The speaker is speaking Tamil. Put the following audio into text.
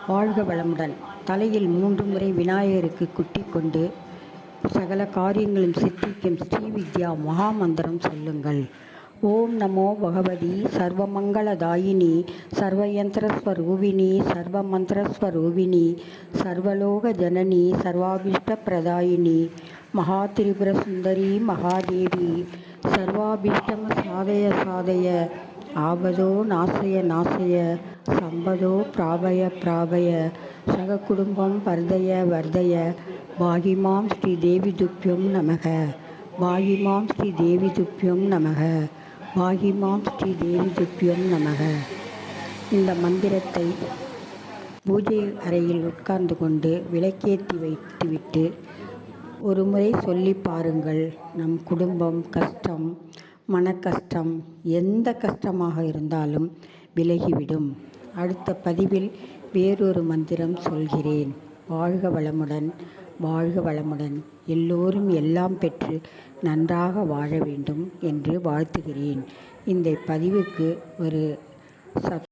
வாழ்க வளமுடன். தலையில் 3 முறை விநாயகருக்கு குட்டிக் கொண்டு சகல காரியங்களும் சித்திக்கும் ஸ்ரீவித்யா மகாமந்திரம் சொல்லுங்கள். ஓம் நமோ பகவதி சர்வமங்களதாயினி சர்வயந்திரஸ்வரூபிணி சர்வமந்திரஸ்வரூபிணி சர்வலோக ஜனனி சர்வாபிஷ்டப்பிரதாயினி மகாதிரிபுர சுந்தரி மகாதேவி சர்வாபிஷ்டம சாதய சாதய ஆபதோ நாசய நாசய சம்பதோ பிராபய பிராபய சககுடும்பம் வர்தய வர்தய பாகிமாம் ஸ்ரீ தேவி துப்பியம் நமக பாகிமாம் ஸ்ரீ தேவி துப்பியம் நமக பாகிமாம் ஸ்ரீ தேவி துப்பியம் நமக. இந்த மந்திரத்தை பூஜை அறையில் உட்கார்ந்து கொண்டு விளக்கேற்றி வைத்துவிட்டு ஒரு முறை சொல்லி பாருங்கள். நம் குடும்பம் கஷ்டம், மன கஷ்டம், எந்த கஷ்டமாக இருந்தாலும் விலகிவிடும். அடுத்த பதிவில் வேறொரு மந்திரம் சொல்கிறேன். வாழ்க வளமுடன், வாழ்க வளமுடன். எல்லோரும் எல்லாம் பெற்று நன்றாக வாழ வேண்டும் என்று வாழ்த்துகிறேன். இந்த பதிவுக்கு ஒரு